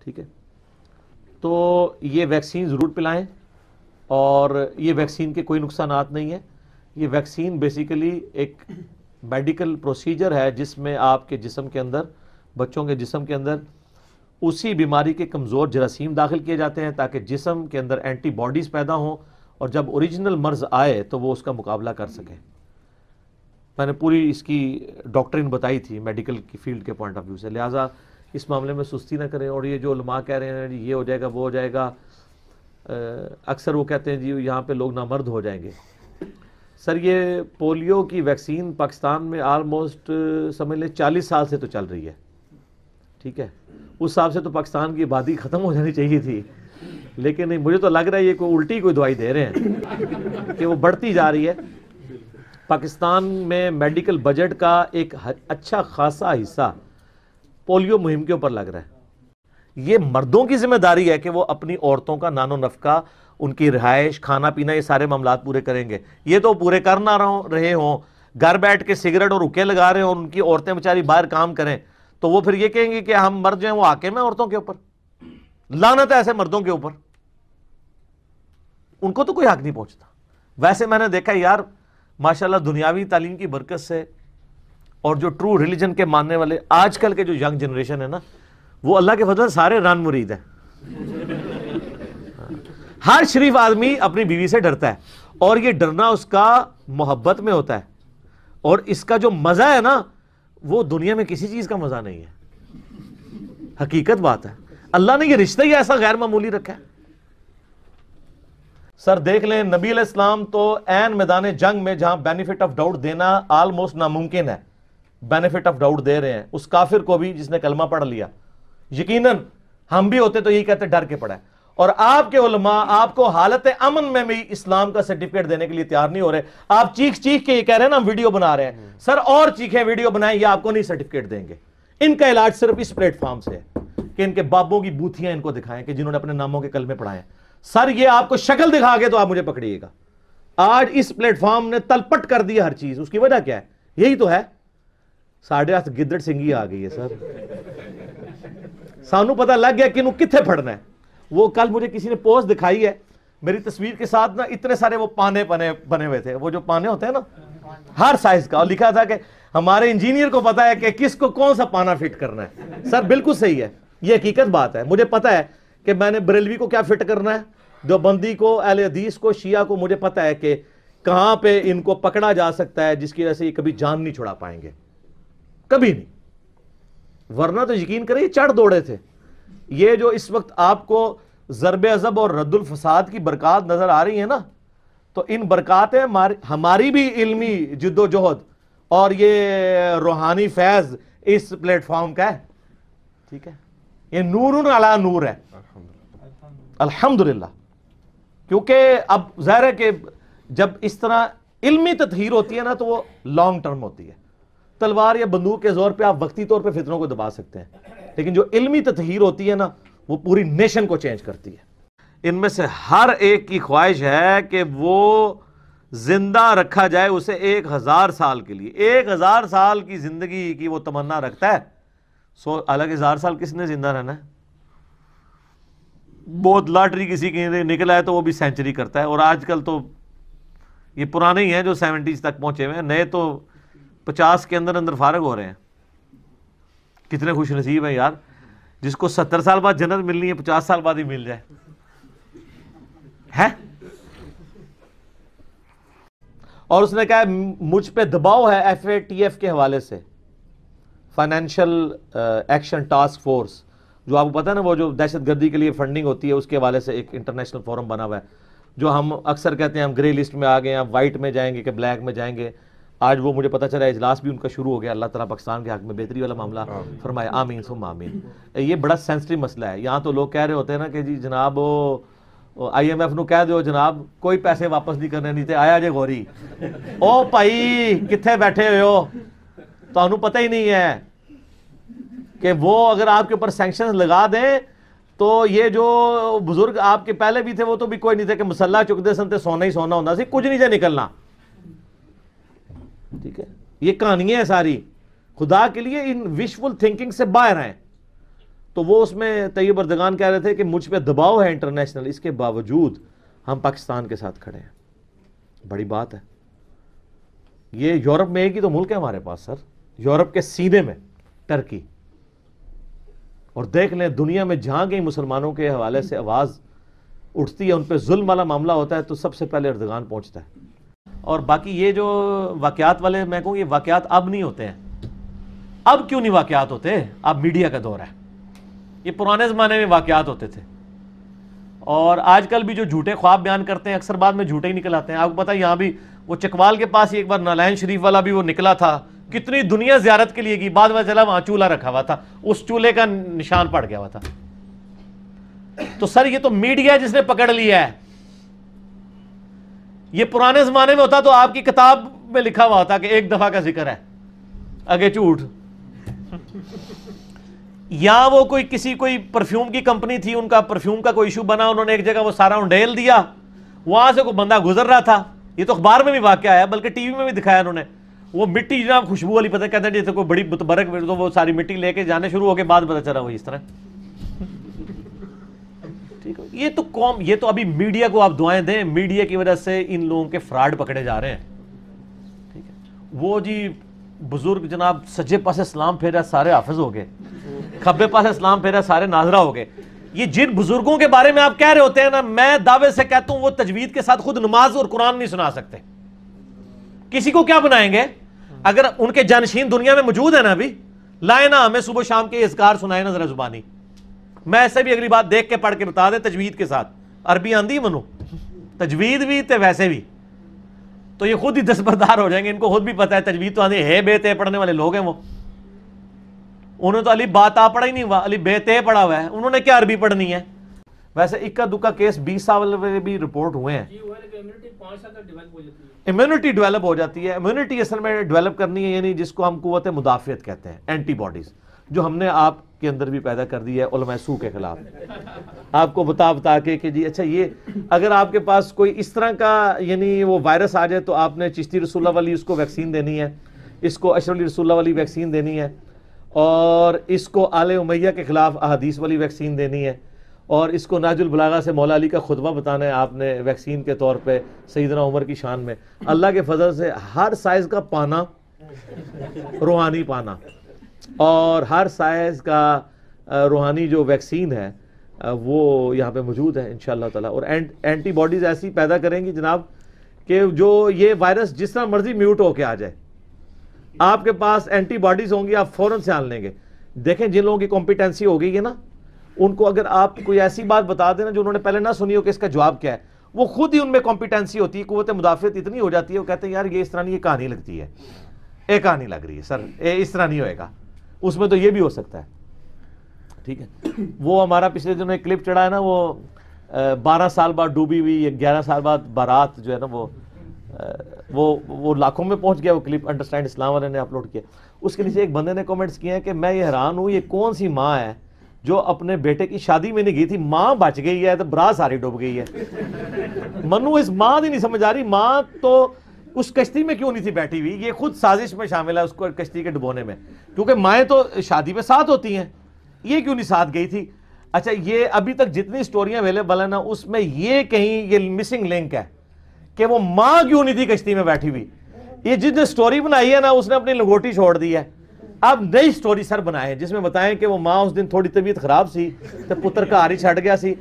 ٹھیک ہے. تو یہ ویکسین ضرور پلائیں, اور یہ ویکسین کے کوئی نقصانات نہیں ہیں. یہ ویکسین بیسیکلی ایک میڈیکل پروسیجر ہے جس میں آپ کے جسم کے اندر, بچوں کے جسم کے اندر اسی بیماری کے کمزور جراثیم داخل کیے جاتے ہیں تاکہ جسم کے اندر اینٹی باڈیز پیدا ہوں, اور جب اوریجنل مرض آئے تو وہ اس کا مقابلہ کر سکیں. میں نے پوری اس کی ڈاکٹرین بتائی تھی میڈیکل کی فیلڈ کے پوائنٹ آف ویو سے, لہٰذا اس معاملے میں سستی نہ کریں. اور یہ جو علماء کہہ رہے ہیں جی یہ ہو جائے گا وہ ہو جائے گا, اکثر وہ کہتے ہیں جی یہاں پہ لوگ نامرد ہو جائیں گے. سر یہ پولیو کی ویکسین پاکستان میں آلموسٹ سمجھ لیں 40 سال سے تو چل رہی ہے, ٹھیک ہے. اس حساب سے تو پاکستان کی آبادی ختم ہو جانی چاہیے تھی, لیکن نہیں, مجھے تو لگ رہا ہے یہ کوئی الٹی کوئی دوائی دے رہے ہیں کہ وہ بڑھتی جا رہی ہے. پاکستان میں میڈیکل بجٹ کا ایک اچھا خاصا حصہ پولیو مہم کے اوپر لگ رہا ہے. یہ مردوں کی ذمہ داری ہے کہ وہ اپنی عورتوں کا نان و نفقہ, ان کی رہائش, کھانا پینا, یہ سارے معاملات پورے کریں گے. یہ تو پورے کر نہ رہے ہوں, گھر بیٹھ کے سگریٹ اور حقے لگا رہے ہوں, اور ان کی عورتیں بیچاری باہر کام کریں, تو وہ پھر یہ کہیں گے کہ ہم مرد جو ہیں وہ حاکم ہیں عورتوں کے اوپر. لعنت ہے ایسے مردوں کے اوپر, ان کو تو کوئی حق نہیں پہنچتا. ویسے میں نے دیکھا یار ماشاءاللہ دنیاوی تعلیم کی برکت سے اور جو ٹرو ریلیجن کے ماننے والے آج کل کے جو ینگ جنریشن ہے نا, وہ اللہ کے فضل سے سارے رن مرید ہیں. ہر شریف آدمی اپنی بیوی سے ڈرتا ہے, اور یہ ڈرنا اس کا محبت میں ہوتا ہے, اور اس کا جو مزہ ہے نا وہ دنیا میں کسی چیز کا مزہ نہیں ہے. حقیقت بات ہے, اللہ نے یہ رشتہ ہی ایسا غیر معمولی رکھا ہے. سر دیکھ لیں نبی علیہ السلام تو عین میدان جنگ میں جہاں بینیفٹ آف ڈاؤٹ دینا آلموسٹ ناممکن ہے, بینیفٹ آف ڈاؤٹ دے رہے ہیں اس کافر کو بھی جس نے کلمہ پڑھ لیا. یقیناً ہم بھی ہوتے تو یہی کہتے ڈر کے پڑا ہے. اور آپ کے علماء آپ کو حالت امن میں بھی اسلام کا سرٹیفکیٹ دینے کے لیے تیار نہیں ہو رہے. آپ چیخ چیخ کے یہ کہہ رہے ہیں نا ہم ویڈیو بنا رہے ہیں, سر اور چیخیں ویڈیو بنائیں, یہ آپ کو نہیں سرٹیفکیٹ دیں گے. ان کا علاج صرف اس پلیٹ فارم سے ہے کہ ان کے بابوں کی بوتھیاں ان کو دکھائیں کہ جنہوں نے اپنے ناموں کے کلمے پڑھائے ہیں. سر یہ آپ کو شکل دکھا کے تو آپ مجھے پکڑیے گا. آج اس پلیٹ فارم نے تلپٹ کر دیا ہر چیز. اس کی وجہ کیا ہے؟ یہی تو ہے, 8:30 گدڑ سنگھی آ گئی ہے سر. سانو پتہ لگ گیا کہ انہوں کتنے پڑھنا ہے. وہ کل مجھے کسی نے پوسٹ دکھائی ہے میری تصویر کے ساتھ نا, اتنے سارے وہ پانے بنے ہوئے تھے, وہ جو پانے ہوتے ہیں نا ہر سائز کا, اور لکھا تھا کہ ہمارے انجینئر کو پتا ہے کہ کس کو کون سا پانا فٹ کرنا ہے. سر بالکل صحیح ہے, یہ حقیقت بات ہے. مجھے پتا ہے کہ میں نے بریلوی کو کیا فٹ کرنا ہے, دیوبندی کو, اہل حدیث کو, شیعہ کو. مجھے پتا ہے کہ کہاں پہ ان کو پکڑا جا سکتا ہے جس کی وجہ سے یہ کبھی جان نہیں چھڑا پائیں گے, کبھی نہیں. ورنہ تو یقین کریں یہ چڑھ دوڑے تھے. یہ جو اس وقت آپ کو ضرب عضب اور رد الفساد کی برکات نظر آ رہی ہیں نا, تو ان برکات ہماری بھی علمی جد و جہد اور یہ روحانی فیض اس پلیٹ فارم کا ہے. ٹھیک ہے, یہ نور علی نور ہے الحمدللہ. کیونکہ اب ظاہر ہے کہ جب اس طرح علمی تطہیر ہوتی ہے نا تو وہ لانگ ٹرم ہوتی ہے. تلوار یا بندوق کے زور پہ آپ وقتی طور پہ فتنوں کو دبا سکتے ہیں, لیکن جو علمی تطہیر ہوتی ہے نا وہ پوری نیشن کو چینج کرتی ہے. ان میں سے ہر ایک کی خواہش ہے کہ وہ زندہ رکھا جائے اسے 1000 سال کے لیے. 1000 سال کی زندگی کی وہ تمنا رکھتا ہے. حالانکہ 1000 سال کس نے زندہ رہنا ہے؟ بہت لاٹری کسی کی نکلا ہے تو وہ بھی سینچری کرتا ہے. اور آج کل تو یہ پرانے ہی ہیں جو 70s تک پہنچے ہوئے ہیں, نئے تو 50 کے اندر فارغ ہو رہے ہیں. کتنے خوش نصیب ہیں یار جس کو 70 سال بعد جنت ملنی ہے 50 سال بعد ہی مل جائے ہے. اور اس نے کہا مجھ پہ دباؤ ہے FATF کے حوالے سے, فائنینشل ایکشن ٹاسک فورس, جو آپ کو پتا ہے نا وہ جو دہشت گردی کے لیے فنڈنگ ہوتی ہے, اس کے حوالے سے ایک انٹرنیشنل فورم بنا ہوا ہے جو ہم اکثر کہتے ہیں ہم گرے لسٹ میں آ گئے ہیں, وائٹ میں جائیں گے کہ بلیک میں جائیں گے. آج وہ مجھے پتا چلا اجلاس بھی ان کا شروع ہو گیا. اللہ تعالیٰ پاکستان کے حق میں بہتری والا معاملہ فرمائے, آمین ثم آمین. یہ بڑا سینسٹیو مسئلہ ہے. یہاں تو لوگ کہہ رہے ہوتے ہیں نا کہ جی جناب IMF نو کہہ دیو جناب کوئی پیسے واپس نہیں کرنے, نہیں تے آیا جے گوری. او بھائی کتنے بیٹھے ہوئے ہو, تو انہوں پتہ ہی نہیں ہے کہ وہ اگر آپ کے اوپر سینکشنز لگا دیں تو یہ جو بزرگ آپ کے پہلے بھی تھے وہ تو بھی کوئی نہیں تھے کہ مسلح چک دے سن تے سونا ہی سونا ہونا سی, کچھ نہیں سے نکلنا. ٹھیک ہے, یہ کہانیاں ہیں ساری. خدا کے لیے ان وشفل تھنکنگ سے باہر ہیں. تو وہ اس میں طیب اردگان کہہ رہے تھے کہ مجھ پہ دباؤ ہے انٹرنیشنل، اس کے باوجود ہم پاکستان کے ساتھ کھڑے ہیں۔ بڑی بات ہے۔ یہ یورپ میں ایک ہی تو ملک ہے ہمارے پاس سر، یورپ کے سینے میں ٹرکی، اور دیکھ لیں دنیا میں جہاں کہیں مسلمانوں کے حوالے سے آواز اٹھتی ہے، ان پہ ظلم والا معاملہ ہوتا ہے تو سب سے پہلے اردگان پہنچتا ہے۔ اور باقی یہ جو واقعات والے، میں کہوں یہ واقعات اب نہیں ہوتے ہیں۔ اب کیوں نہیں واقعات ہوتے؟ اب میڈیا کا دور ہے، یہ پرانے زمانے میں واقعات ہوتے تھے۔ اور آج کل بھی جو جھوٹے خواب بیان کرتے ہیں اکثر بعد میں جھوٹے ہی نکل آتے ہیں۔ آپ کو پتہ ہے یہاں بھی وہ چکوال کے پاس ایک بار نالائن شریف والا بھی وہ نکلا تھا، کتنی دنیا زیارت کے لیے گئی، بعد میں چلا وہاں چولہا رکھا ہوا تھا، اس چولہے کا نشان پڑ گیا ہوا تھا۔ تو سر یہ تو میڈیا جس نے پکڑ لیا ہے۔ یہ پرانے زمانے میں ہوتا تو آپ کی کتاب میں لکھا ہوا ہوتا کہ ایک دفعہ کا ذکر ہے، آگے جھوٹ۔ یا وہ کوئی پرفیوم کی کمپنی تھی، ان کا پرفیوم کا کوئی ایشو بنا، انہوں نے ایک جگہ وہ سارا انڈیل دیا، وہاں سے کوئی بندہ گزر رہا تھا، یہ تو اخبار میں بھی واقعہ ہے بلکہ ٹی وی میں بھی دکھایا انہوں نے، وہ مٹی جناب خوشبو والی پتہ کہتے ہیں جیسے کوئی بڑی متبرک، تو وہ ساری مٹی لے کے جانے شروع ہو کے بعد پتہ چلا وہ اس طرح۔ ٹھیک ہے، یہ تو قوم، یہ تو ابھی میڈیا کو آپ دعائیں دیں، میڈیا کی وجہ سے ان لوگوں کے فراڈ پکڑے جا رہے ہیں۔ ٹھیک ہے، وہ جی بزرگ جناب سجے پاسے سلام پھیرا سارے حافظ ہو گئے، کھبے پاسے اسلام پھیرا سارے ناظرہ ہو گئے۔ یہ جن بزرگوں کے بارے میں آپ کہہ رہے ہوتے ہیں نا، میں دعوے سے کہتا ہوں وہ تجوید کے ساتھ خود نماز اور قرآن نہیں سنا سکتے، کسی کو کیا بنائیں گے؟ اگر ان کے جانشین دنیا میں موجود ہیں نا ابھی، لائے نا ہمیں صبح شام کے اذکار سنائے نا ذرا زبانی، میں ایسے بھی اگلی بات دیکھ کے پڑھ کے بتا دیں تجوید کے ساتھ، عربی آندھی منو تجوید بھی تے ویسے بھی، تو یہ خود ہی دستبردار ہو جائیں گے، ان کو خود بھی پتہ ہے تجوید تو آندھی ہے، بے تے پڑھنے والے لوگ ہیں وہ، انہوں نے تو علی بات آ پڑھا ہی نہیں ہوا، علی بے تے پڑھا ہوا ہے، انہوں نے کیا عربی پڑھنی ہے؟ ویسے اکا دکا کیس 20 سال میں بھی رپورٹ ہوئے ہیں۔ امیونٹی ڈیولپ ہو جاتی ہے، امیونٹی اصل میں ڈیولپ کرنی ہے، یعنی جس کو ہم قوت مدافعت کہتے ہیں، اینٹی باڈیز، جو ہم نے آپ کے اندر بھی پیدا کر دی ہے علماء سو کے خلاف، آپ کو بتا کے کہ جی اچھا یہ اگر آپ کے پاس کوئی اس طرح کا یعنی وہ وائرس آ جائے تو آپ نے چشتی رسول اللہ والی اس کو ویکسین دینی ہے، اس کو اشرف علی رسول اللہ والی ویکسین دینی ہے، اور اس کو آل امیہ کے خلاف احادیث والی ویکسین دینی ہے، اور اس کو نہج البلاغہ سے مولا علی کا خطبہ بتانا ہے آپ نے ویکسین کے طور پہ سیدنا عمر کی شان میں۔ اللہ کے فضل سے ہر سائز کا پانا، روحانی پانا، اور ہر سائز کا روحانی جو ویکسین ہے وہ یہاں پہ موجود ہے انشاءاللہ تعالیٰ، اور اینٹی باڈیز ایسی پیدا کریں گی جناب کہ جو یہ وائرس جس طرح مرضی میوٹ ہو کے آ جائے، آپ کے پاس اینٹی باڈیز ہوں گی، آپ فوراً سے آن لیں گے۔ دیکھیں جن لوگوں کی کمپیٹنسی ہو گئی ہے نا، ان کو اگر آپ کوئی ایسی بات بتا دینا جو انہوں نے پہلے نہ سنی ہو کہ اس کا جواب کیا ہے، وہ خود ہی ان میں کمپیٹنسی ہوتی ہے، قوت مدافعت اتنی ہو جاتی ہے، وہ کہتے ہیں یار یہ اس طرح نہیں، یہ کہانی لگتی ہے، یہ کہانی لگ رہی ہے سر، اس طرح نہیں ہوئے گا، اس میں تو یہ بھی ہو سکتا ہے۔ ٹھیک ہے، وہ ہمارا پچھلے دنوں ایک کلپ چڑھا ہے نا، وہ 12 سال بعد ڈوبی ہوئی، 11 سال بعد بارات جو ہے نا وہ لاکھوں میں پہنچ گیا وہ کلپ، انڈرسٹینڈ اسلام والے نے اپلوڈ کیا۔ اس کے نیچے ایک بندے نے کمنٹس کیے ہیں کہ میں یہ حیران ہوں، یہ کون سی ماں ہے جو اپنے بیٹے کی شادی میں نہیں گئی تھی، ماں بچ گئی ہے تو برات ساری ڈوب گئی ہے۔ منو اس ماں دی نہیں سمجھ آ رہی، ماں تو اس کشتی میں کیوں نہیں تھی بیٹھی ہوئی؟ یہ خود سازش میں شامل ہے اس کو کشتی کے ڈبونے میں، کیونکہ مائیں تو شادی پہ ساتھ ہوتی ہیں، یہ کیوں نہیں ساتھ گئی تھی؟ اچھا یہ ابھی تک جتنی سٹوریاں اویلیبل ہیں نا، اس میں یہ کہیں یہ مسنگ لنک ہے کہ وہ ماں کیوں نہیں تھی کشتی میں بیٹھی ہوئی۔ یہ جس نے سٹوری بنائی ہے نا، اس نے اپنی لنگوٹی چھوڑ دی ہے، اب نئی سٹوری سر بنائے جس میں بتائیں کہ وہ ماں اس دن تھوڑی طبیعت خراب سی تو پتر گھر ہی چھٹ گیا سی،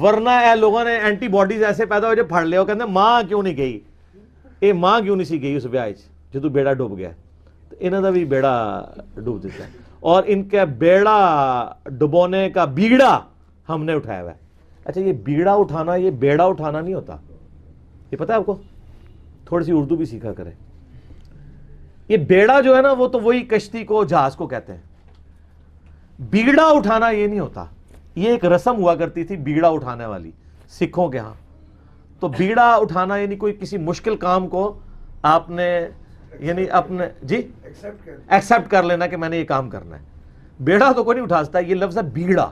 ورنہ اے لوگوں نے اینٹی باڈیز ایسے پیدا ہو جو پھڑ لیا، وہ کہتے ہیں ماں کیوں نہیں گئی، اے ماں کیوں نہیں سی گئی اس بیاہ جدو بیڑا ڈوب گیا، تو انہوں نے بھی بیڑا ڈوب دیتا ہے، اور ان کے بیڑا ڈبونے کا بیڑا ہم نے اٹھایا ہوا ہے۔ اچھا یہ بیڑا اٹھانا، یہ بیڑا اٹھانا نہیں ہوتا، یہ پتہ ہے آپ کو؟ تھوڑی سی اردو بھی سیکھا کریں۔ یہ بیڑا جو ہے نا وہ تو وہی کشتی کو جہاز کو کہتے ہیں، بیڑا اٹھانا یہ نہیں ہوتا، یہ ایک رسم ہوا کرتی تھی بیڑا اٹھانے والی سکھوں کے ہاں، تو بیڑا اٹھانا یعنی کوئی کسی مشکل کام کو آپ نے یعنی اپنے جی ایکسیپٹ کر لینا کہ میں نے یہ کام کرنا ہے۔ بیڑا تو کوئی نہیں اٹھا سکتا، یہ لفظ ہے بیڑا،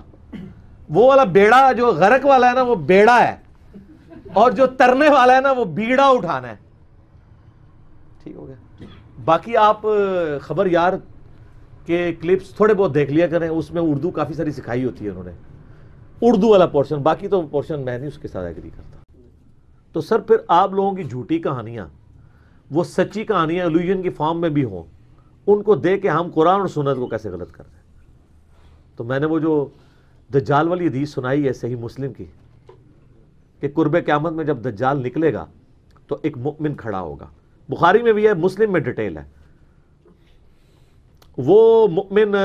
وہ والا بیڑا جو غرق والا ہے نا وہ بیڑا ہے، اور جو ترنے والا ہے نا وہ بیڑا اٹھانا ہے۔ ٹھیک ہو گیا؟ باقی آپ خبر یار کہ کلپس تھوڑے بہت دیکھ لیا کریں، اس میں اردو کافی ساری سکھائی ہوتی ہے انہوں نے، اردو والا پورشن، باقی تو پورشن میں نہیں اس کے ساتھ ایگری کرتا۔ تو سر پھر آپ لوگوں کی جھوٹی کہانیاں وہ سچی کہانیاں الوژن کی فارم میں بھی ہوں، ان کو دے کے ہم قرآن اور سنت کو کیسے غلط کر رہے ہیں؟ تو میں نے وہ جو دجال والی حدیث سنائی ہے صحیح مسلم کی، کہ قرب قیامت میں جب دجال نکلے گا تو ایک مؤمن کھڑا ہوگا، بخاری میں بھی ہے، مسلم میں ڈیٹیل ہے، وہ مؤمن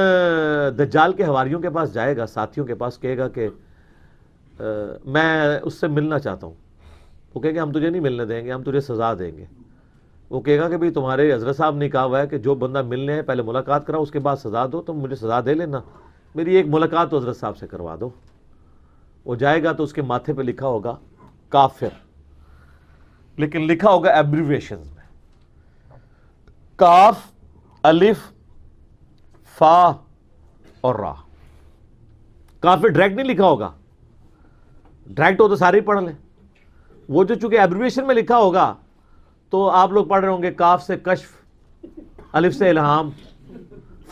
دجال کے حواریوں کے پاس جائے گا، ساتھیوں کے پاس، کہے گا کہ میں اس سے ملنا چاہتا ہوں۔ وہ کہے گا ہم تجھے نہیں ملنے دیں گے، ہم تجھے سزا دیں گے۔ وہ کہے گا کہ بھئی تمہارے حضرت صاحب نے کہا ہوا ہے کہ جو بندہ ملنے ہے پہلے ملاقات کراؤ، اس کے بعد سزا دو، تم مجھے سزا دے لینا، میری ایک ملاقات تو حضرت صاحب سے کروا دو۔ وہ جائے گا تو اس کے ماتھے پہ لکھا ہوگا کافر، لیکن لکھا ہوگا ایبریویشنز میں، کاف، الف، فا اور را۔ کافر ڈائریکٹ نہیں لکھا ہوگا، ڈائریکٹ ہو تو سارے ہی پڑھ لیں، وہ جو چونکہ ایبریویشن میں لکھا ہوگا تو آپ لوگ پڑھ رہے ہوں گے کاف سے کشف، الف سے الہام،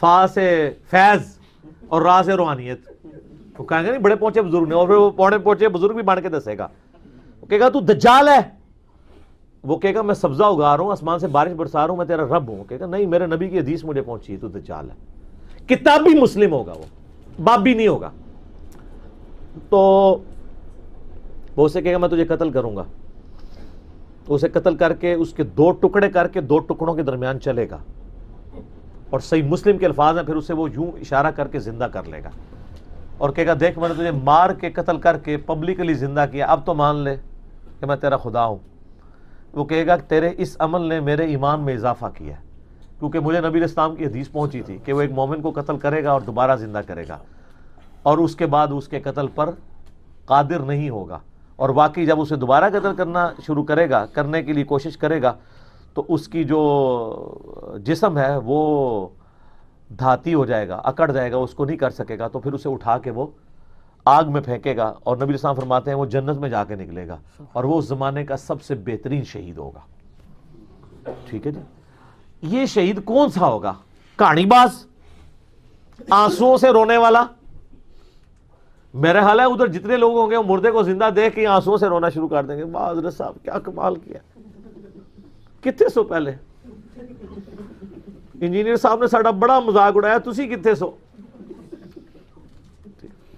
فا سے فیض اور را سے روحانیت۔ وہ کہیں گے نہیں بڑے پہنچے بزرگ نے، اور پھر وہ پونے پہنچے بزرگ بھی بان کے دسے گا، وہ کہے گا تو دجال ہے، وہ کہے گا میں سبزہ اگا رہا ہوں، آسمان سے بارش برسا رہا ہوں، میں تیرا رب ہوں، کہے گا نہیں میرے نبی کی حدیث مجھے پہنچی ہے، تو دجال ہے۔ کتاب بھی مسلم ہوگا، وہ باب بھی نہیں ہوگا، تو وہ اسے کہے گا میں تجھے قتل کروں گا، تو اسے قتل کر کے اس کے دو ٹکڑے کر کے دو ٹکڑوں کے درمیان چلے گا، اور صحیح مسلم کے الفاظ ہیں، پھر اسے وہ یوں اشارہ کر کے زندہ کر لے گا اور کہے گا دیکھ میں نے تجھے مار کے قتل کر کے پبلکلی زندہ کیا، اب تو مان لے کہ میں تیرا خدا ہوں۔ وہ کہے گا کہ تیرے اس عمل نے میرے ایمان میں اضافہ کیا ہے، کیونکہ مجھے نبی علیہ السلام کی حدیث پہنچی تھی کہ وہ ایک مومن کو قتل کرے گا اور دوبارہ زندہ کرے گا، اور اس کے بعد اس کے قتل پر قادر نہیں ہوگا، اور واقعی جب اسے دوبارہ قتل کرنا شروع کرے گا، کرنے کے لیے کوشش کرے گا، تو اس کی جو جسم ہے وہ دھاتی ہو جائے گا، اکڑ جائے گا، اس کو نہیں کر سکے گا، تو پھر اسے اٹھا کے وہ آگ میں پھینکے گا، اور نبی علیہ السلام فرماتے ہیں وہ جنت میں جا کے نکلے گا، اور وہ اس زمانے کا سب سے بہترین شہید ہوگا۔ ٹھیک ہے جی، یہ شہید کون سا ہوگا؟ کہانی باز، آنسوؤں سے رونے والا؟ میرے حال ہے ادھر جتنے لوگ ہوں گے وہ مردے کو زندہ دیکھ کے آنسوؤں سے رونا شروع کر دیں گے، واہ حضرت صاحب کیا کمال کیا، کتنے سو پہلے انجینئر صاحب نے ساڑا بڑا مذاق اڑایا، تسی کتنے سو؟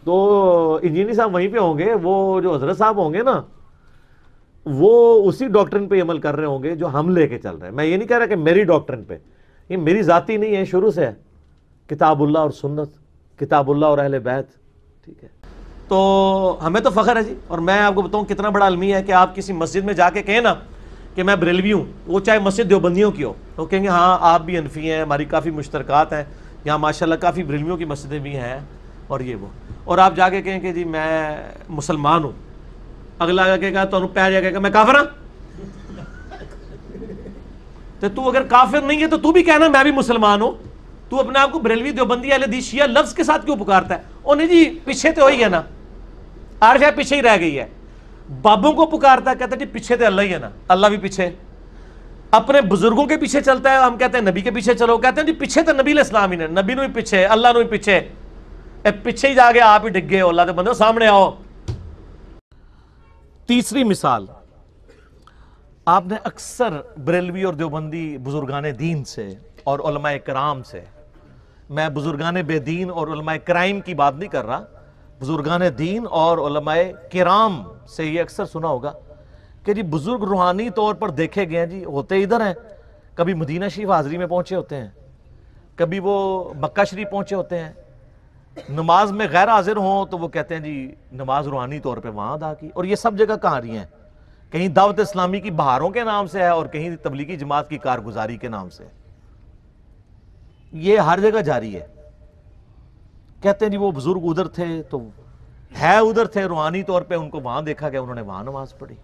تو انجینئر صاحب وہیں پہ ہوں گے، وہ جو حضرت صاحب ہوں گے نا وہ اسی ڈاکٹرن پہ عمل کر رہے ہوں گے جو ہم لے کے چل رہے ہیں۔ میں یہ نہیں کہہ رہا کہ میری ڈاکٹرن پہ، یہ میری ذاتی نہیں ہے، شروع سے ہے، کتاب اللہ اور سنت، کتاب اللہ اور اہل بیت۔ ٹھیک ہے، تو ہمیں تو فخر ہے جی، اور میں آپ کو بتاؤں کتنا بڑا المیہ ہے کہ آپ کسی مسجد میں جا کے کہیں نا کہ میں بریلوی ہوں، وہ چاہے مسجد دیوبندیوں کی ہو، تو کہیں گے ہاں آپ بھی حنفی ہیں، ہماری کافی مشترکات ہیں، یہاں ماشاءاللہ کافی بریلویوں کی مسجدیں بھی ہیں، اور یہ وہ، اور آپ جا کے کہیں کہ جی میں مسلمان ہوں، اگلا کہے گا تو پہ جا کے میں کافر ہوں، تو اگر کافر نہیں ہے تو تو بھی کہنا میں بھی مسلمان ہوں، تو اپنے آپ کو بریلوی دیوبندی اہل حدیث شیعہ لفظ کے ساتھ کیوں پکارتا ہے؟ او نہیں جی پیچھے تو وہی ہے نا، آر شاید پیچھے ہی رہ گئی ہے، بابوں کو پکارتا ہے، کہتا ہے جی پیچھے تو اللہ ہی ہے نا، اللہ بھی پیچھے، اپنے بزرگوں کے پیچھے چلتا ہے، ہم کہتے ہیں نبی کے پیچھے چلو، کہتے ہیں جی پیچھے تو نبی علیہ السلام ہی نے، نبی نو ہی پیچھے، اللہ نو ہی پیچھے، پیچھے ہی جا کے آپ ہی ڈگ گئے ہو، اللہ کے بندے سامنے آؤ۔ تیسری مثال، آپ نے اکثر بریلوی اور دیوبندی بزرگان دین سے اور علماء کرام سے، میں بزرگان بے دین اور علماء کرائم کی بات نہیں کر رہا، بزرگان دین اور علماء کرام سے یہ اکثر سنا ہوگا کہ جی بزرگ روحانی طور پر دیکھے گئے ہیں جی، ہوتے ادھر ہیں، کبھی مدینہ شریف حاضری میں پہنچے ہوتے ہیں، کبھی وہ مکہ شریف پہنچے ہوتے ہیں، نماز میں غیر حاضر ہوں تو وہ کہتے ہیں جی نماز روحانی طور پہ وہاں ادا کی، اور یہ سب جگہ کہاں رہی ہیں، کہیں دعوت اسلامی کی بہاروں کے نام سے ہے اور کہیں تبلیغی جماعت کی کارگزاری کے نام سے، یہ ہر جگہ جاری ہے۔ کہتے ہیں جی وہ بزرگ ادھر تھے تو ہے ادھر تھے، روحانی طور پہ ان کو وہاں دیکھا گیا، انہوں نے وہاں نماز پڑھی۔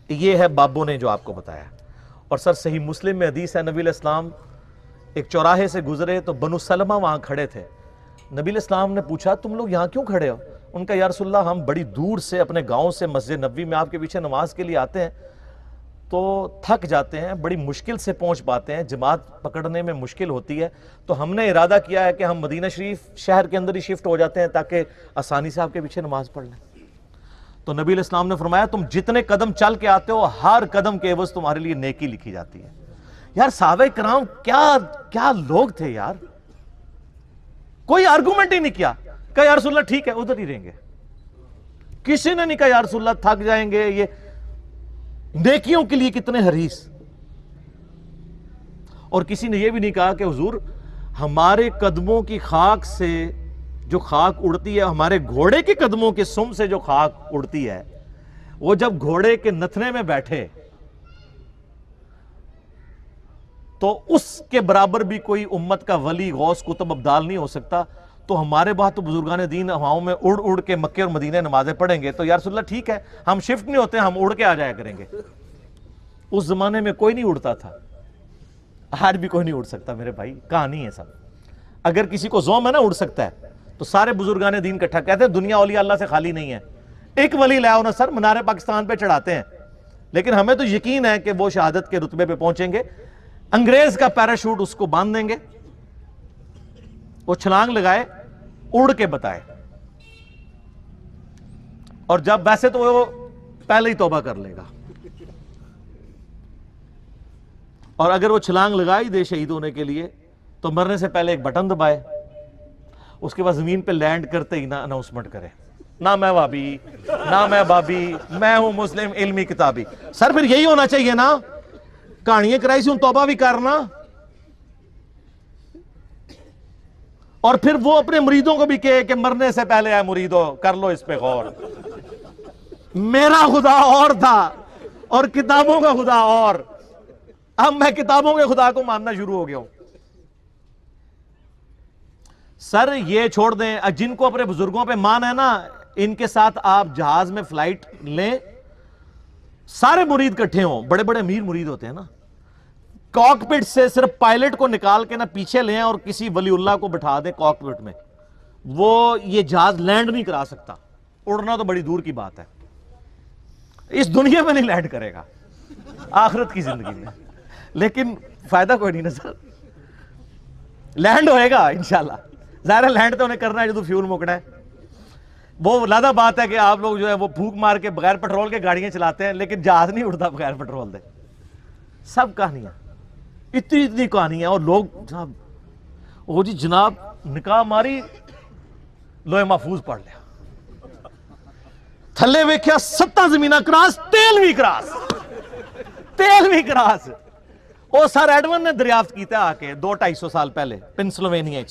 یہ ہے بابوں نے جو آپ کو بتایا۔ اور سر صحیح مسلم میں حدیث ہے، نبی علیہ السلام ایک چوراہے سے گزرے تو بنو سلمہ وہاں کھڑے تھے، نبی علیہ السلام نے پوچھا تم لوگ یہاں کیوں کھڑے ہو؟ ان کا یا رسول اللہ ہم بڑی دور سے اپنے گاؤں سے مسجد نبوی میں آپ کے پیچھے نماز کے لیے آتے ہیں، تو تھک جاتے ہیں, بڑی مشکل سے پہنچ پاتے ہیں, جماعت پکڑنے میں مشکل ہوتی ہے. تو ہم نے ارادہ کیا ہے کہ ہم مدینہ شریف شہر کے اندر ہی شفٹ ہو جاتے ہیں تاکہ آسانی سے آپ کے پیچھے نماز پڑھ لیں. تو نبی علیہ السلام نے فرمایا تم جتنے قدم چل کے آتے ہو ہر قدم کے عوض تمہارے لیے نیکی لکھی جاتی ہے. یار صحابہ کرام کیا لوگ تھے یار, کوئی آرگومنٹ ہی نہیں کیا. کہا یا رسول اللہ ٹھیک ہے ادھر ہی رہیں گے. کسی نے نہیں کہا یا رسول اللہ تھک جائیں گے, یہ نیکیوں کے لیے کتنے حریص. اور کسی نے یہ بھی نہیں کہا کہ حضور ہمارے قدموں کی خاک سے جو خاک اڑتی ہے, ہمارے گھوڑے کے قدموں کے سم سے جو خاک اڑتی ہے, وہ جب گھوڑے کے نتھنے میں بیٹھے تو اس کے برابر بھی کوئی امت کا ولی غوث قطب ابدال نہیں ہو سکتا. تو ہمارے بعد تو بزرگان دین ہواؤں میں اڑ اڑ کے مکے اور مدینے نمازیں پڑھیں گے. تو یا رسول اللہ ٹھیک ہے ہم شفٹ نہیں ہوتے, ہم اڑ کے آ جایا کریں گے. اس زمانے میں کوئی نہیں اڑتا تھا, آج بھی کوئی نہیں اڑ سکتا میرے بھائی, کہانی ہے سب. اگر کسی کو زوم ہے نا اڑ سکتا ہے, تو سارے بزرگان دین کٹھا کہتے ہیں دنیا اولیاء اللہ سے خالی نہیں ہے, ایک ولی لے آؤ نا سر, منار پاکستان پہ چڑھاتے ہیں. لیکن ہمیں تو یقین ہے کہ وہ شہادت کے رتبے پہ پہنچیں گے. انگریز کا پیراشوٹ اس کو باندھ دیں گے, وہ چھلانگ لگائے, اڑ کے بتائے. اور جب ویسے تو وہ پہلے ہی توبہ کر لے گا, اور اگر وہ چھلانگ لگائی دے شہید ہونے کے لیے تو مرنے سے پہلے ایک بٹن دبائے, اس کے بعد زمین پہ لینڈ کرتے ہی نہ اناؤنسمنٹ کرے, نہ میں وابی نہ میں بابی, میں ہوں مسلم علمی کتابی. سر پھر یہی ہونا چاہیے نا, کہانیاں کرائی سے توبہ بھی کرنا. اور پھر وہ اپنے مریدوں کو بھی کہے کہ مرنے سے پہلے اے مریدو کر لو اس پہ غور, میرا خدا اور تھا اور کتابوں کا خدا اور, اب میں کتابوں کے خدا کو ماننا شروع ہو گیا ہوں. سر یہ چھوڑ دیں, جن کو اپنے بزرگوں پہ مان ہے نا, ان کے ساتھ آپ جہاز میں فلائٹ لیں, سارے مرید کٹھے ہوں, بڑے بڑے امیر مرید ہوتے ہیں نا, کاکپٹ سے صرف پائلٹ کو نکال کے نا پیچھے لیں اور کسی ولی اللہ کو بٹھا دیں کاکپٹ میں, وہ یہ جہاز لینڈ نہیں کرا سکتا. اڑنا تو بڑی دور کی بات ہے, اس دنیا میں نہیں لینڈ کرے گا, آخرت کی زندگی میں. لیکن فائدہ کوئی نہیں نا سر, لینڈ ہوئے گا انشاءاللہ. ظاہر ہے لینڈ تو انہیں کرنا ہے جو تو فیول مکڑا ہے. وہ لادہ بات ہے کہ آپ لوگ جو ہے وہ پھونک مار کے بغیر پیٹرول کے گاڑیاں چلاتے ہیں, لیکن جہاز نہیں اڑتا بغیر پیٹرول دے. سب کہانیاں, اتنی کہانیاں. اور لوگ جناب, وہ جی جناب نکاح ماری, لوہے محفوظ پڑھ لیا, تھلے ویکھیا 7 زمینہ کراس, تیل بھی کراس. وہ سر ایڈون نے دریافت کیتا آ کے 200-250 سال پہلے پنسلوینیا.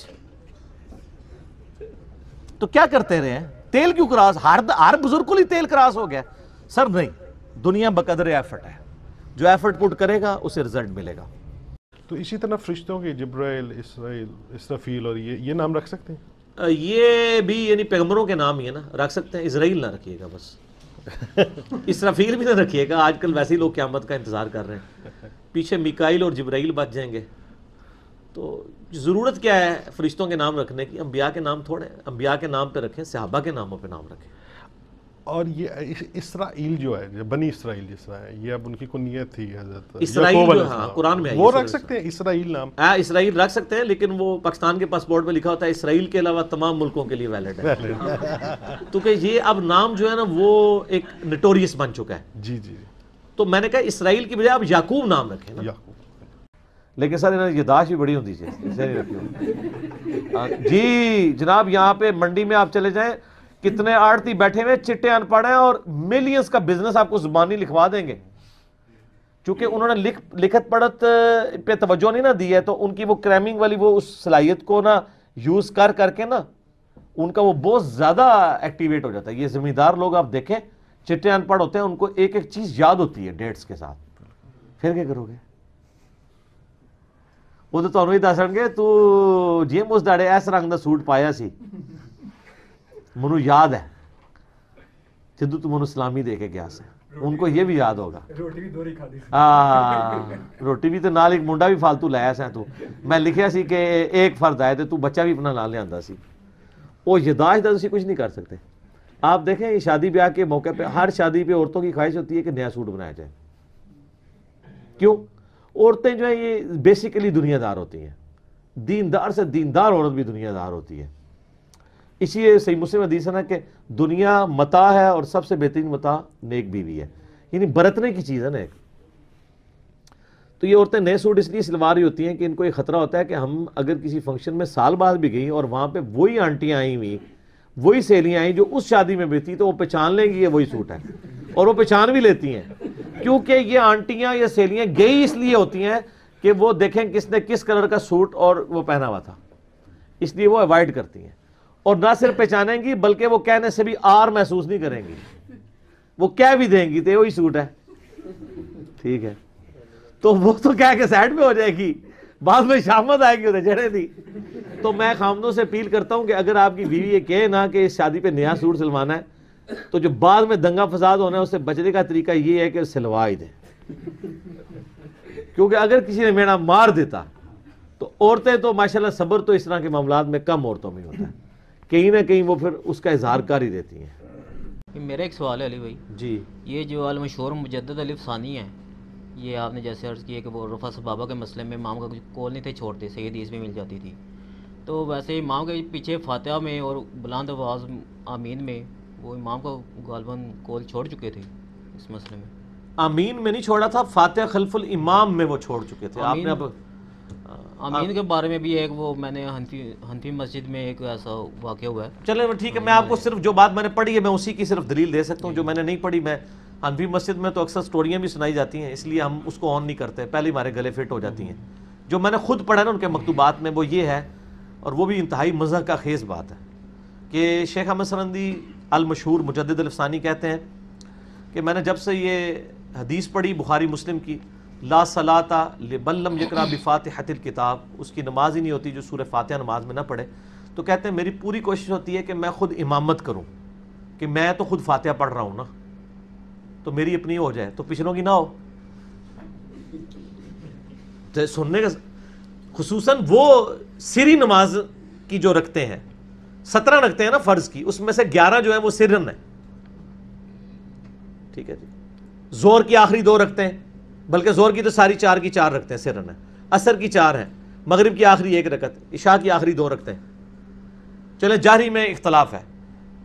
تو کیا کرتے رہے ہیں, تیل کیوں کراس, ہر بزرگ کو ہی تیل کراس ہو گیا. سر نہیں, دنیا بقدر ایفرٹ ہے, جو ایفرٹ پٹ کرے گا اسے رزلٹ ملے گا. تو اسی طرح فرشتوں کے جبرائیل, اسرافیل اور یہ نام رکھ سکتے ہیں؟ یہ بھی یعنی پیغمبروں کے نام ہی ہے نا, رکھ سکتے ہیں. اسرائیل نہ رکھیے گا بس, اسرافیل بھی نہ رکھیے گا. آج کل ویسے ہی لوگ قیامت کا انتظار کر رہے ہیں, پیچھے میکائیل اور جبرائیل بچ جائیں گے. تو ضرورت کیا ہے فرشتوں کے نام رکھنے کی؟ انبیاء کے نام تھوڑے, انبیاء کے نام پہ رکھیں, صحابہ کے ناموں پہ نام رکھیں. اور یہ اسرائیل جو ہے, بنی اسرائیل جس طرح ہے, یہ اب ان کی کنیت تھی حضرت اسرائیل جو, ہاں قرآن میں ہے, وہ رکھ سکتے ہیں اسرائیل نام. اسرائیل رکھ سکتے ہیں, لیکن وہ پاکستان کے پاسپورٹ پہ لکھا ہوتا ہے اسرائیل کے علاوہ تمام ملکوں کے لیے ویلڈ ہے. تو کہ یہ اب نام جو ہے نا وہ ایک نٹوریس بن چکا ہے. جی جی. تو میں نے کہا اسرائیل کی بجائے آپ یعقوب نام رکھیں نا. لیکن سر انہوں نے یاداشت بھی بڑی ہوتی ہے. جی جناب, یہاں پہ منڈی میں آپ چلے جائیں, کتنے آڑتی بیٹھے ہوئے چٹے ان پڑھ ہیں اور ملینز کا بزنس آپ کو زبانی لکھوا دیں گے. چونکہ انہوں نے لکھت پڑھت پہ توجہ نہیں نہ دی ہے, تو ان کی وہ کریمنگ والی وہ اس صلاحیت کو نا یوز کر کے نا ان کا وہ بہت زیادہ ایکٹیویٹ ہو جاتا ہے. یہ زمیندار لوگ آپ دیکھیں چٹے ان پڑھ ہوتے ہیں, ان کو ایک ایک چیز یاد ہوتی ہے ڈیٹس کے ساتھ. پھر کیا کرو گے؟ وہ تو تمہیں ہی دسن گے تو جی اس داڑے اس رنگ دا سوٹ پایا سی, منو یاد ہے جدو تو منو سلامی دے کے گیا سے. ان کو یہ بھی یاد ہوگا, روٹی بھی تو نال ایک منڈا بھی فالتو لایا سا تو میں لکھیا سی کہ ایک فرد آئے تھے, تو بچہ بھی اپنا نال لے آندا سی. وہ یاداشت تسی کچھ نہیں کر سکتے. آپ دیکھیں یہ شادی بیاہ کے موقع پہ, ہر شادی پہ عورتوں کی خواہش ہوتی ہے کہ نیا سوٹ بنایا جائے. کیوں؟ عورتیں جو ہیں یہ بیسیکلی دنیا دار ہوتی ہیں، دیندار سے دیندار عورت بھی دنیا دار ہوتی ہے. اسی لیے صحیح مسلم حدیث ہے نا کہ دنیا متاع ہے اور سب سے بہترین متاع نیک بیوی ہے، یعنی برتنے کی چیز ہے نا ایک. تو یہ عورتیں نئے سوٹ اس لیے سلوا رہی ہوتی ہیں کہ ان کو یہ خطرہ ہوتا ہے کہ ہم اگر کسی فنکشن میں سال بعد بھی گئی اور وہاں پہ وہی آنٹیاں آئیں ہوئی، وہی سہیلیاں آئیں جو اس شادی میں بھی تھی، تو وہ پہچان لیں گی یہ وہی سوٹ ہے، اور وہ پہچان بھی لیتی ہیں، کیونکہ یہ آنٹیاں یا سہیلیاں گئی اس لیے ہوتی ہیں کہ وہ دیکھیں کس نے کس کلر کا سوٹ اور وہ پہنا ہوا تھا، اس لیے وہ اوائڈ کرتی ہیں. اور نہ صرف پہچانیں گی بلکہ وہ کہنے سے بھی آر محسوس نہیں کریں گی، وہ کہہ بھی دیں گی تو وہی سوٹ ہے. ٹھیک ہے، تو وہ تو کہہ کے سائڈ میں ہو جائے گی، بعد میں شامت آئے گی انہیں جڑے دی. تو میں خامدوں سے اپیل کرتا ہوں کہ اگر آپ کی بیوی یہ کہے نا کہ اس شادی پہ نیا سوٹ سلوانا ہے، تو جو بعد میں دنگا فساد ہونا ہے اس سے بچنے کا طریقہ یہ ہے کہ سلوا ہی دیں. کیونکہ اگر کسی نے مینا مار دیتا تو عورتیں تو ماشاءاللہ صبر تو اس طرح کے معاملات میں کم عورتوں میں ہوتا ہے، کہیں نہ کہیں وہ پھر اس کا اظہار کر ہی دیتی ہیں. میرا ایک سوال ہے علی بھائی، جی یہ جو المشہور مجدد علی ثانی ہیں، یہ آپ نے جیسے عرض کیا کہ وہ رفع صحابہ کے مسئلے میں امام کا کچھ کول نہیں تھے چھوڑتے، صحیح حدیث میں مل جاتی تھی، تو ویسے امام کے پیچھے فاتحہ میں اور بلند آواز آمین میں وہ امام کا غالباً کول چھوڑ چکے تھے اس مسئلے میں. آمین میں نہیں چھوڑا تھا، فاتحہ خلف الامام میں وہ چھوڑ چکے تھے. آپ نے اب آمین کے بارے میں بھی ایک وہ میں نے حنفی مسجد میں ایک ایسا واقعہ ہوا ہے. چلیں ٹھیک ہے، میں آپ کو صرف جو بات میں نے پڑھی ہے میں اسی کی صرف دلیل دے سکتا ہوں. جو میں نے نہیں پڑھی، میں حنفی مسجد میں تو اکثر سٹوریاں بھی سنائی جاتی ہیں، اس لیے ہم اس کو آن نہیں کرتے، پہلے ہمارے گلے فٹ ہو جاتی ہیں. جو میں نے خود پڑھا نا ان کے مکتوبات میں وہ یہ ہے، اور وہ بھی انتہائی مزہ کا خیز بات ہے، کہ شیخ احمد سرندی المشہور مجدد الفسانی کہتے ہیں کہ میں نے جب سے یہ حدیث پڑھی بخاری مسلم کی، لا صلاۃ لمن لم یقرأ بفاتحۃ الکتاب، اس کی نماز ہی نہیں ہوتی جو سورہ فاتحہ نماز میں نہ پڑھے، تو کہتے ہیں میری پوری کوشش ہوتی ہے کہ میں خود امامت کروں، کہ میں تو خود فاتحہ پڑھ رہا ہوں نا، تو میری اپنی ہو جائے تو پچھلوں کی نہ ہو. تو سننے کا خصوصاً وہ سری نماز کی جو رکھتے ہیں، 17 رکھتے ہیں نا فرض کی، اس میں سے 11 جو ہیں وہ سرن ہے. ٹھیک ہے جی، زور کی آخری 2 رکھتے ہیں، بلکہ زور کی تو ساری 4 کی 4 رکھتے ہیں سرن ہے، عصر کی 4 ہیں، مغرب کی آخری 1 رکعت، عشاء کی آخری 2 رکھتے ہیں. چلیں جہری میں اختلاف ہے،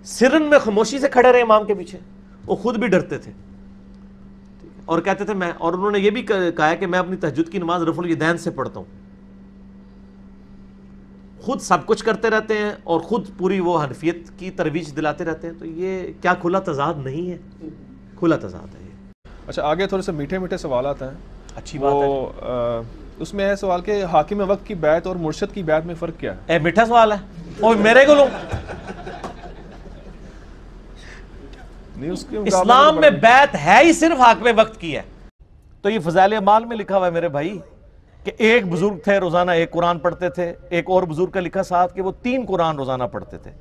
سرن میں خاموشی سے کھڑے رہے امام کے پیچھے، وہ خود بھی ڈرتے تھے اور کہتے تھے میں، اور انہوں نے یہ بھی کہا ہے کہ میں اپنی تہجد کی نماز رفع الیدین سے پڑھتا ہوں. خود سب کچھ کرتے رہتے ہیں اور خود پوری وہ حنفیت کی ترویج دلاتے رہتے ہیں. تو یہ کیا کھلا تضاد نہیں ہے؟ کھلا تضاد ہے یہ. اچھا آگے تھوڑے سے میٹھے میٹھے سوالات ہیں. اچھی بات ہے. اس میں ہے سوال کہ حاکم وقت کی بیعت اور مرشد کی بیعت میں فرق کیا ہے؟ میٹھا سوال ہے، اور میرے کو لوں اسلام میں بیعت ہے ہی صرف حاکم وقت کی ہے. تو یہ فضائل اعمال میں لکھا ہوا ہے میرے بھائی کہ ایک بزرگ تھے روزانہ 1 قرآن پڑھتے تھے، ایک اور بزرگ کا لکھا ساتھ کہ وہ 3 قرآن روزانہ پڑھتے تھے،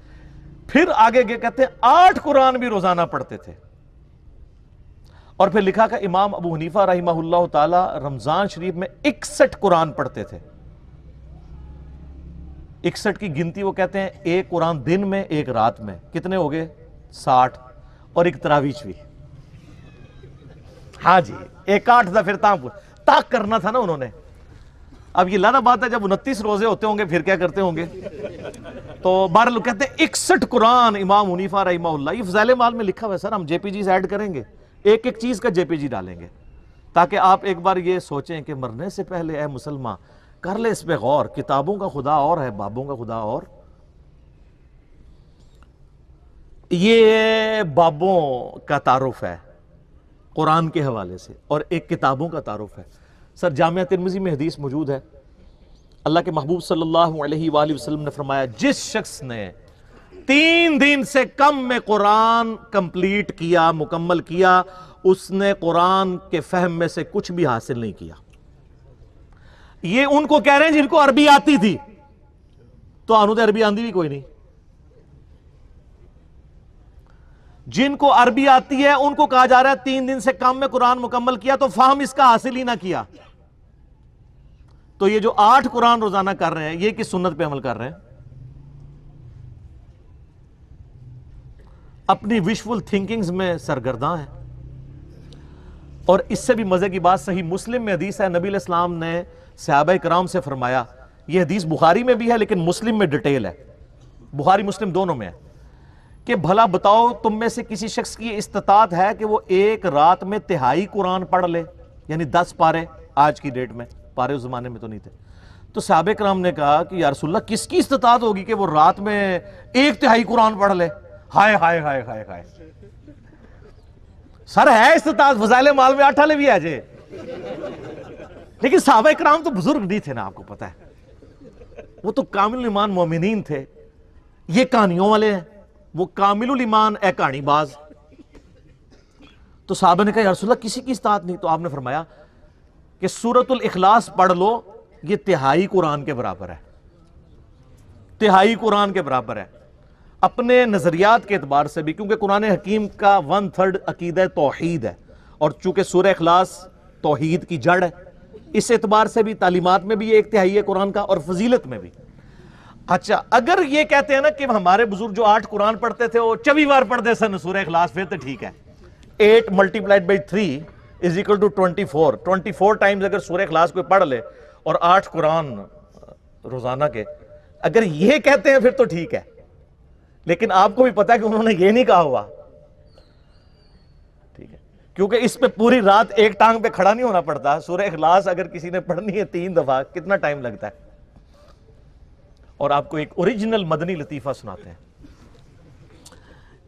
پھر آگے کہتے ہیں 8 قرآن بھی روزانہ پڑھتے تھے. اور پھر لکھا کہ امام ابو حنیفہ رحمہ اللہ تعالی رمضان شریف میں 61 قرآن پڑھتے تھے. 61 کی گنتی وہ کہتے ہیں 1 قرآن دن میں 1 رات میں، کتنے ہو گئے؟ 60، اور 1 تراویح بھی. ہاں جی، 61 تھا، پھر تاک کرنا تھا نا انہوں نے. اب یہ لانا بات ہے جب 29 روزے ہوتے ہوں گے پھر کیا کرتے ہوں گے. تو بارہ لوگ کہتے ہیں 61 قرآن امام حنیفہ رحمہ اللہ. یہ فضائل اعمال میں لکھا ہوا ہے سر، ہم جے پی جیز ایڈ کریں گے، ایک ایک چیز کا جے پی جی ڈالیں گے تاکہ آپ ایک بار یہ سوچیں کہ مرنے سے پہلے اے مسلمان کر لے اس پہ غور. کتابوں کا خدا اور ہے، بابوں کا خدا اور. یہ بابوں کا تعارف ہے قرآن کے حوالے سے، اور ایک کتابوں کا تعارف ہے. سر جامعہ ترمذی میں حدیث موجود ہے، اللہ کے محبوب صلی اللہ علیہ وآلہ وسلم نے فرمایا جس شخص نے 3 دن سے کم میں قرآن کمپلیٹ کیا، مکمل کیا، اس نے قرآن کے فہم میں سے کچھ بھی حاصل نہیں کیا. یہ ان کو کہہ رہے ہیں جن کو عربی آتی تھی، تو آنو تو عربی آندھی بھی کوئی نہیں. جن کو عربی آتی ہے ان کو کہا جا رہا ہے 3 دن سے کم میں قرآن مکمل کیا تو فہم اس کا حاصل ہی نہ کیا. تو یہ جو 8 قرآن روزانہ کر رہے ہیں یہ کس سنت پہ عمل کر رہے ہیں؟ اپنی وشفل تھنکنگز میں سرگرداں ہیں. اور اس سے بھی مزے کی بات صحیح مسلم میں حدیث ہے، نبی علیہ السلام نے صحابہ کرام سے فرمایا، یہ حدیث بخاری میں بھی ہے لیکن مسلم میں ڈیٹیل ہے، بخاری مسلم دونوں میں ہے، کہ بھلا بتاؤ تم میں سے کسی شخص کی استطاعت ہے کہ وہ ایک رات میں تہائی قرآن پڑھ لے، یعنی 10 پارے، آج کی ڈیٹ میں، پارے اس زمانے میں تو نہیں تھے. تو صحابہ کرام نے کہا کہ یا رسول اللہ کس کی استطاعت ہوگی کہ وہ رات میں 1/3 قرآن پڑھ لے؟ ہائے ہائے ہائے ہائے ہائے، سر ہے استطاعت، فضائل مال میں 8 بھی ہے جے، لیکن صحابہ کرام تو بزرگ نہیں تھے نا، آپ کو پتہ ہے، وہ تو کامل ایمان مومنین تھے. یہ کہانیوں والے ہیں، وہ کامل الایمان اے کہانی باز. تو صحابہ نے کہا یا رسول اللہ کسی کی استطاعت نہیں. تو آپ نے فرمایا کہ سورۃ الاخلاص پڑھ لو، یہ 1/3 قرآن کے برابر ہے، 1/3 قرآن کے برابر ہے. اپنے نظریات کے اعتبار سے بھی، کیونکہ قرآن حکیم کا 1/3 عقیدہ توحید ہے، اور چونکہ سورہ اخلاص توحید کی جڑ ہے، اس اعتبار سے بھی تعلیمات میں بھی یہ 1/3 ہے قرآن کا، اور فضیلت میں بھی. اچھا اگر یہ کہتے ہیں نا کہ ہمارے بزرگ جو 8 قرآن پڑھتے تھے وہ 24 بار پڑھتے سن سورہ اخلاص، پھر تو ٹھیک ہے. 8 × 3 = 24. 24 ٹائمز اگر سورہ اخلاص کوئی پڑھ لے اور 8 قرآن روزانہ کے، اگر یہ کہتے ہیں پھر تو ٹھیک ہے. لیکن آپ کو بھی پتا ہے کہ انہوں نے یہ نہیں کہا ہوا، ٹھیک ہے، کیونکہ اس پہ پوری رات ایک ٹانگ پہ کھڑا نہیں ہونا پڑتا. سورہ اخلاص اگر کسی نے پڑھنی ہے 3 دفعہ، کتنا ٹائم لگتا ہے. اور آپ کو ایک اوریجنل مدنی لطیفہ سناتے ہیں.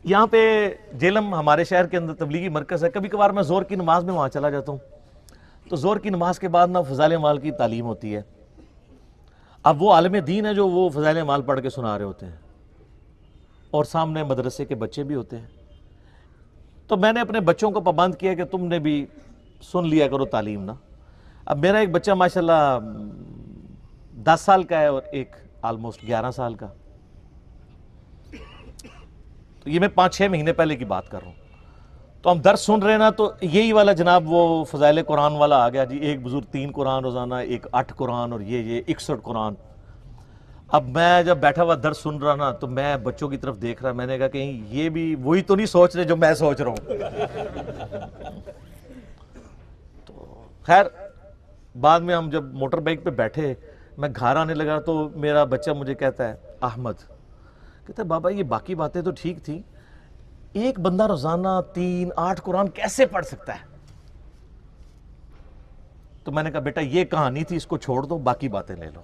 یہاں پہ جیلم ہمارے شہر کے اندر تبلیغی مرکز ہے. کبھی کبھار میں زور کی نماز میں وہاں چلا جاتا ہوں، تو زور کی نماز کے بعد نا فضائل اعمال کی تعلیم ہوتی ہے. اب وہ عالم دین ہے جو وہ فضائل اعمال پڑھ کے سنا رہے ہوتے ہیں، اور سامنے مدرسے کے بچے بھی ہوتے ہیں. تو میں نے اپنے بچوں کو پابند کیا کہ تم نے بھی سن لیا کرو تعلیم نا. اب میرا ایک بچہ ماشاءاللہ 10 سال کا ہے اور ایک آلموسٹ 11 سال کا. تو یہ میں 5-6 مہینے پہلے کی بات کر رہا ہوں. تو ہم درس سن رہے ہیں نا، تو یہی والا جناب وہ فضائل قرآن والا آ گیا جی. ایک بزرگ 3 قرآن روزانہ، ایک 8 قرآن، اور یہ 61 قرآن. اب میں جب بیٹھا ہوا درس سن رہا نا، تو میں بچوں کی طرف دیکھ رہا، میں نے کہا کہیں یہ بھی وہی تو نہیں سوچ رہے جو میں سوچ رہا ہوں. تو خیر بعد میں ہم جب موٹر بائک پہ بیٹھے، میں گھر آنے لگا تو میرا بچہ مجھے کہتا ہے، احمد کہتا ہے بابا یہ باقی باتیں تو ٹھیک تھیں، ایک بندہ روزانہ 3-8 قرآن کیسے پڑھ سکتا ہے؟ تو میں نے کہا بیٹا یہ کہانی تھی، اس کو چھوڑ دو، باقی باتیں لے لو.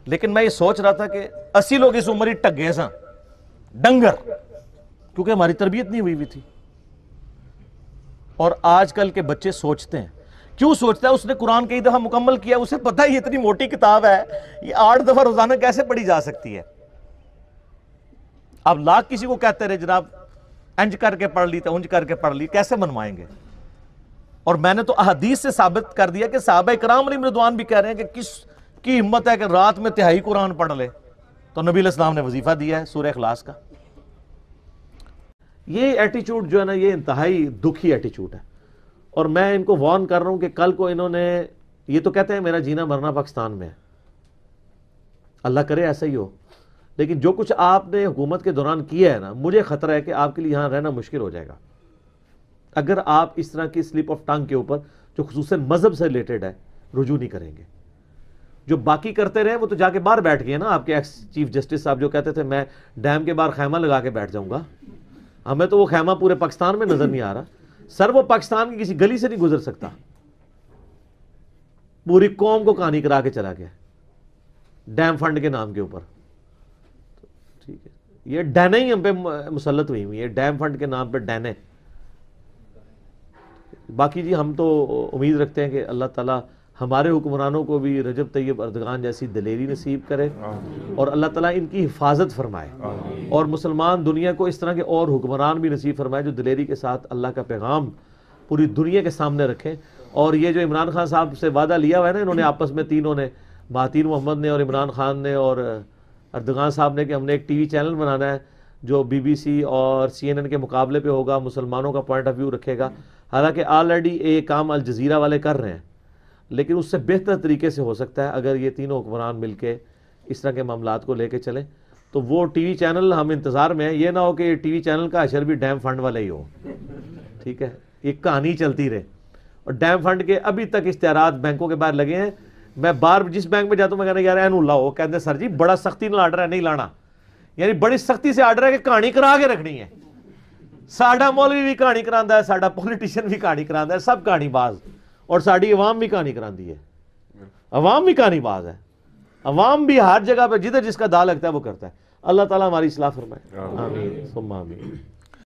لیکن میں یہ سوچ رہا تھا کہ 80 لوگ اس عمر ہی ٹگے ساں ڈنگر، کیونکہ ہماری تربیت نہیں ہوئی تھی. اور آج کل کے بچے سوچتے ہیں، کیوں سوچتا ہے؟ اس نے قرآن کئی دفعہ مکمل کیا، اسے پتہ ہے یہ اتنی موٹی کتاب ہے، یہ 8 دفعہ روزانہ کیسے پڑھی جا سکتی ہے. اب لاکھ کسی کو کہتے رہے جناب انج کر کے پڑھ لی تو انج کر کے پڑھ لی، کیسے منوائیں گے؟ اور میں نے تو احادیث سے ثابت کر دیا کہ صحابہ کرام علیہم رضوان بھی کہہ رہے ہیں کہ کس کی ہمت ہے کہ رات میں 1/3 قرآن پڑھ لے. تو نبی علیہ السلام نے وظیفہ دیا ہے سورہ اخلاص کا. یہ ایٹیچوڈ جو ہے نا، یہ انتہائی دکھی ایٹیچوڈ ہے. اور میں ان کو وارن کر رہا ہوں کہ کل کو انہوں نے، یہ تو کہتے ہیں میرا جینا مرنا پاکستان میں ہے، اللہ کرے ایسا ہی ہو، لیکن جو کچھ آپ نے حکومت کے دوران کیا ہے نا، مجھے خطرہ ہے کہ آپ کے لیے یہاں رہنا مشکل ہو جائے گا اگر آپ اس طرح کی سلپ آف ٹنگ کے اوپر، جو خصوصاً مذہب سے ریلیٹڈ ہے، رجوع نہیں کریں گے. جو باقی کرتے رہے وہ تو جا کے باہر بیٹھ گئے نا. آپ کے ایکس چیف جسٹس صاحب جو کہتے تھے میں ڈیم کے باہر خیمہ لگا کے بیٹھ جاؤں گا، ہمیں تو وہ خیمہ پورے پاکستان میں نظر نہیں آ رہا. سر وہ پاکستان کی کسی گلی سے نہیں گزر سکتا، پوری قوم کو کہانی کرا کے چلا گیا ڈیم فنڈ کے نام کے اوپر. ٹھیک ہے، یہ ڈینے ہی ہم پہ مسلط ہوئی ہے، ڈیم فنڈ کے نام پہ ڈینے. باقی جی ہم تو امید رکھتے ہیں کہ اللہ تعالیٰ ہمارے حکمرانوں کو بھی رجب طیب اردگان جیسی دلیری نصیب کرے، اور اللہ تعالیٰ ان کی حفاظت فرمائے، اور مسلمان دنیا کو اس طرح کے اور حکمران بھی نصیب فرمائے جو دلیری کے ساتھ اللہ کا پیغام پوری دنیا کے سامنے رکھیں. اور یہ جو عمران خان صاحب سے وعدہ لیا ہوا ہے نا انہوں نے آپس میں، تینوں نے، مہاتیر محمد نے اور عمران خان نے اور اردگان صاحب نے، کہ ہم نے ایک ٹی وی چینل بنانا ہے جو BBC اور CNN کے مقابلے پہ ہوگا، مسلمانوں کا پوائنٹ آف ویو رکھے گا. حالانکہ آلریڈی یہ کام الجزیرہ والے کر رہے ہیں، لیکن اس سے بہتر طریقے سے ہو سکتا ہے اگر یہ تینوں حکمران مل کے اس طرح کے معاملات کو لے کے چلیں. تو وہ ٹی وی چینل ہم انتظار میں ہیں، یہ نہ ہو کہ ٹی وی چینل کا اشر بھی ڈیم فنڈ والا ہی ہو. ٹھیک ہے، یہ کہانی چلتی رہے. اور ڈیم فنڈ کے ابھی تک اشتہارات بینکوں کے باہر لگے ہیں. میں جس بینک میں جاتا ہوں میں کہنا یار اینو لاؤ, کہتے ہیں سر جی بڑا سختی نال آرڈر ہے, نہیں لانا. یعنی بڑی سختی سے آرڈر ہے کہ کہانی کرا کے رکھنی ہے. ساڈا مولوی بھی کہانی کراندا ہے, ساڈا پولیٹیشین بھی کہانی کراندا ہے, سب کہانی باز, اور ساڈی عوام بھی کہانی کراندی ہے. عوام بھی کہانی باز ہے. عوام بھی ہر جگہ پہ جدھر جس کا دا لگتا ہے وہ کرتا ہے. اللہ تعالیٰ ہماری اصلاح فرمائے. آمین ثم آمین.